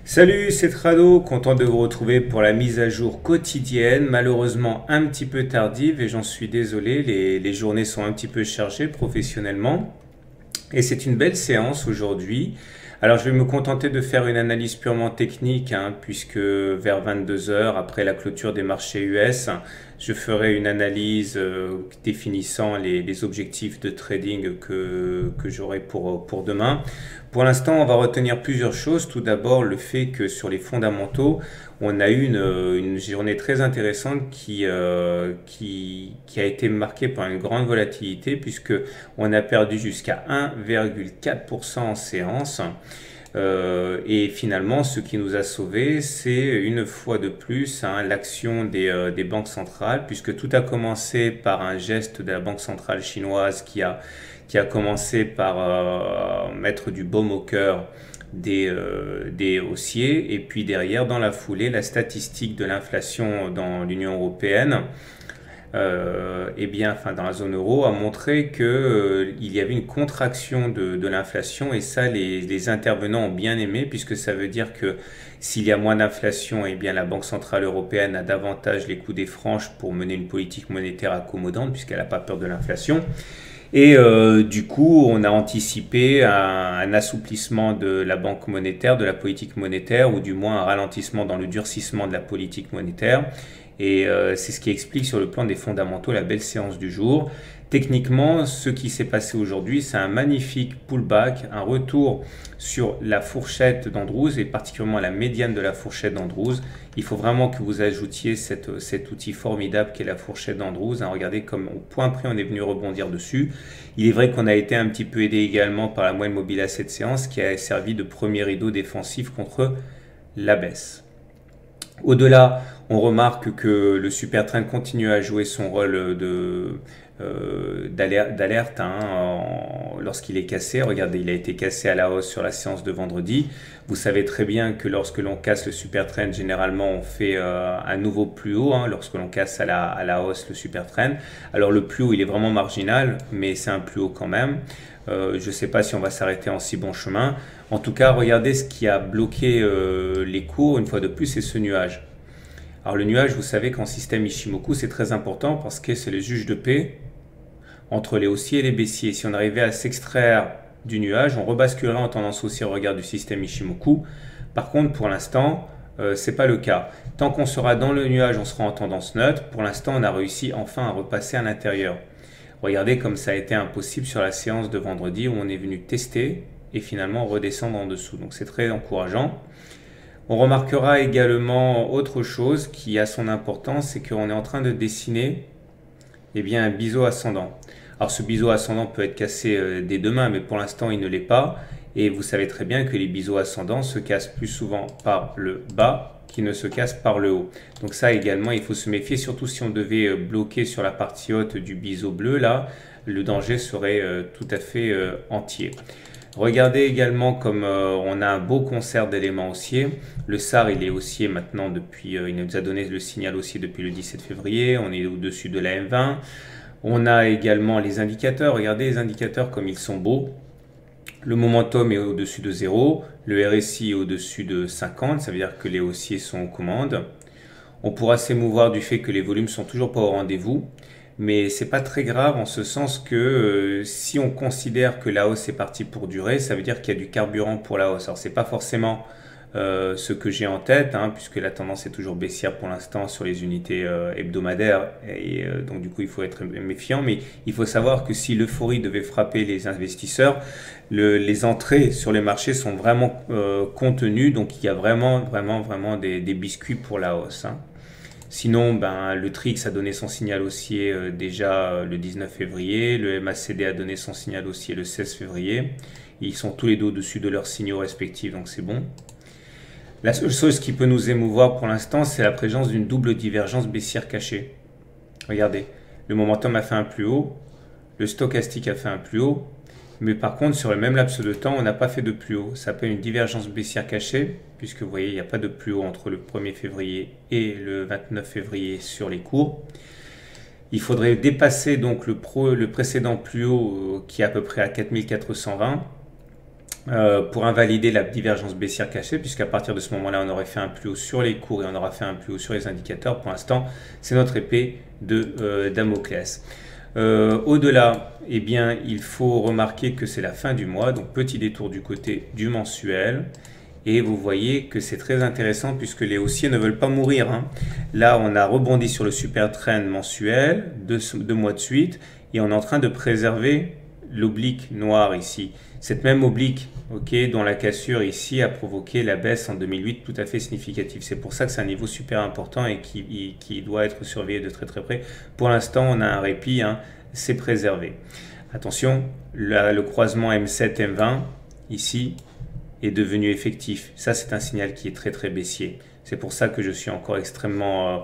Salut, c'est Trado, content de vous retrouver pour la mise à jour quotidienne, malheureusement un petit peu tardive et j'en suis désolé, les journées sont un petit peu chargées professionnellement et c'est une belle séance aujourd'hui. Alors je vais me contenter de faire une analyse purement technique puisque vers 22 heures après la clôture des marchés US, je ferai une analyse définissant les objectifs de trading que j'aurai pour demain. Pour l'instant, on va retenir plusieurs choses. Tout d'abord, le fait que sur les fondamentaux, on a eu une journée très intéressante qui a été marquée par une grande volatilité puisque on a perdu jusqu'à 1,4% en séance. Et finalement, ce qui nous a sauvés, c'est une fois de plus l'action des banques centrales, puisque tout a commencé par un geste de la banque centrale chinoise qui a commencé par mettre du baume au cœur des haussiers, et puis derrière, dans la foulée, la statistique de l'inflation dans l'Union européenne dans la zone euro, a montré que il y avait une contraction de l'inflation et ça, les intervenants ont bien aimé puisque ça veut dire que s'il y a moins d'inflation, la Banque centrale européenne a davantage les coups des franches pour mener une politique monétaire accommodante puisqu'elle n'a pas peur de l'inflation. Et du coup, on a anticipé un assouplissement de la banque monétaire, de la politique monétaire, ou du moins un ralentissement dans le durcissement de la politique monétaire. Et c'est ce qui explique sur le plan des fondamentaux la belle séance du jour. Techniquement, ce qui s'est passé aujourd'hui, c'est un magnifique pullback, un retour sur la fourchette d'Andrews et particulièrement la médiane de la fourchette d'Andrews. Il faut vraiment que vous ajoutiez cet outil formidable qu'est la fourchette d'Andrews. Regardez comme au point près on est venu rebondir dessus. Il est vrai qu'on a été un petit peu aidé également par la moyenne mobile à cette séance qui a servi de premier rideau défensif contre la baisse. Au-delà, on remarque que le super trend continue à jouer son rôle d'alerte lorsqu'il est cassé. Regardez, il a été cassé à la hausse sur la séance de vendredi. Vous savez très bien que lorsque l'on casse le super trend, généralement on fait un nouveau plus haut lorsque l'on casse à la hausse le super trend. Alors le plus haut, il est vraiment marginal, mais c'est un plus haut quand même. Je ne sais pas si on va s'arrêter en si bon chemin. En tout cas, regardez ce qui a bloqué les cours, une fois de plus, c'est ce nuage. Alors le nuage, vous savez qu'en système Ichimoku, c'est très important parce que c'est le juge de paix entre les haussiers et les baissiers. Si on arrivait à s'extraire du nuage, on rebasculerait en tendance haussière au regard du système Ichimoku. Par contre, pour l'instant, c'est pas le cas. Tant qu'on sera dans le nuage, on sera en tendance neutre. Pour l'instant, on a réussi enfin à repasser à l'intérieur. Regardez comme ça a été impossible sur la séance de vendredi où on est venu tester et finalement redescendre en dessous. Donc c'est très encourageant. On remarquera également autre chose qui a son importance, c'est qu'on est en train de dessiner un biseau ascendant. Alors ce biseau ascendant peut être cassé dès demain, mais pour l'instant il ne l'est pas. Et vous savez très bien que les biseaux ascendants se cassent plus souvent par le bas qui ne se cassent par le haut. Donc ça également, il faut se méfier, surtout si on devait bloquer sur la partie haute du biseau bleu, là, le danger serait tout à fait entier. Regardez également comme on a un beau concert d'éléments haussiers. Le SAR, il est haussier maintenant depuis, il nous a donné le signal haussier depuis le 17 février. On est au-dessus de la M20. On a également les indicateurs. Regardez les indicateurs comme ils sont beaux. Le momentum est au-dessus de 0. Le RSI est au-dessus de 50. Ça veut dire que les haussiers sont aux commandes. On pourra s'émouvoir du fait que les volumes sont toujours pas au rendez-vous. Mais c'est pas très grave en ce sens que si on considère que la hausse est partie pour durer, ça veut dire qu'il y a du carburant pour la hausse. Alors c'est pas forcément ce que j'ai en tête, puisque la tendance est toujours baissière pour l'instant sur les unités hebdomadaires, et donc du coup il faut être méfiant. Mais il faut savoir que si l'euphorie devait frapper les investisseurs, les entrées sur les marchés sont vraiment contenues, donc il y a vraiment des biscuits pour la hausse. Sinon, le TRIX a donné son signal haussier déjà le 19 février, le MACD a donné son signal haussier le 16 février. Ils sont tous les deux au-dessus de leurs signaux respectifs, donc c'est bon. La seule chose qui peut nous émouvoir pour l'instant, c'est la présence d'une double divergence baissière cachée. Regardez, le momentum a fait un plus haut, le stochastique a fait un plus haut, mais par contre, sur le même laps de temps, on n'a pas fait de plus haut. Ça s'appelle une divergence baissière cachée, puisque vous voyez, il n'y a pas de plus haut entre le 1er février et le 29 février sur les cours. Il faudrait dépasser donc le précédent plus haut qui est à peu près à 4420 pour invalider la divergence baissière cachée, puisqu'à partir de ce moment-là, on aurait fait un plus haut sur les cours et on aura fait un plus haut sur les indicateurs. Pour l'instant, c'est notre épée de Damoclès. Au-delà, eh bien, il faut remarquer que c'est la fin du mois, donc petit détour du côté du mensuel. Et vous voyez que c'est très intéressant puisque les haussiers ne veulent pas mourir, hein. Là, on a rebondi sur le super trend mensuel, deux mois de suite, et on est en train de préserver l'oblique noire ici. Cette même oblique, dont la cassure ici a provoqué la baisse en 2008 tout à fait significative. C'est pour ça que c'est un niveau super important et qui doit être surveillé de très très près. Pour l'instant, on a un répit, hein, c'est préservé. Attention, le croisement M7-M20, ici, est devenu effectif. Ça, c'est un signal qui est très très baissier. C'est pour ça que je suis encore extrêmement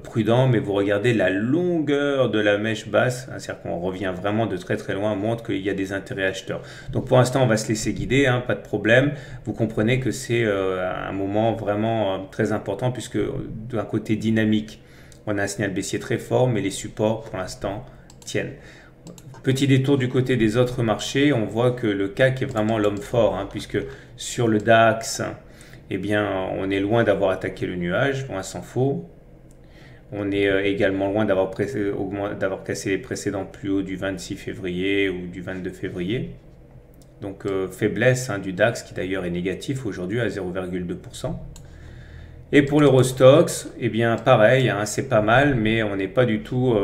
prudent, mais vous regardez la longueur de la mèche basse, hein, c'est-à-dire qu'on revient vraiment de très très loin, montre qu'il y a des intérêts acheteurs. Donc pour l'instant, on va se laisser guider, hein, pas de problème. Vous comprenez que c'est un moment vraiment très important, puisque d'un côté dynamique, on a un signal baissier très fort, mais les supports pour l'instant tiennent. Petit détour du côté des autres marchés, on voit que le CAC est vraiment l'homme fort, hein, puisque sur le DAX, eh bien, on est loin d'avoir attaqué le nuage, loin s'en faut. On est également loin d'avoir cassé les précédents plus hauts du 26 février ou du 22 février. Donc faiblesse, hein, du DAX qui d'ailleurs est négatif aujourd'hui à 0,2%. Et pour l'Eurostoxx, eh bien pareil, hein, c'est pas mal, mais on n'est pas du tout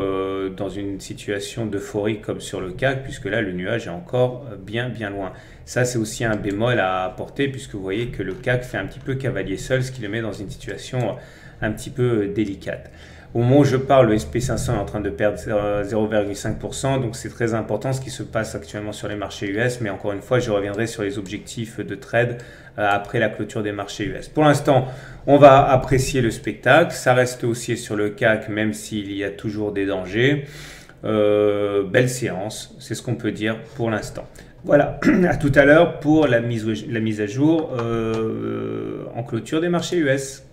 dans une situation d'euphorie comme sur le CAC, puisque là le nuage est encore bien loin. Ça c'est aussi un bémol à apporter, puisque vous voyez que le CAC fait un petit peu cavalier seul, ce qui le met dans une situation un petit peu délicate. Au moment où je parle, le SP500 est en train de perdre 0,5%, donc c'est très important ce qui se passe actuellement sur les marchés US, mais encore une fois, je reviendrai sur les objectifs de trade après la clôture des marchés US. Pour l'instant, on va apprécier le spectacle, ça reste haussier sur le CAC, même s'il y a toujours des dangers. Belle séance, c'est ce qu'on peut dire pour l'instant. Voilà, à tout à l'heure pour la mise à jour en clôture des marchés US.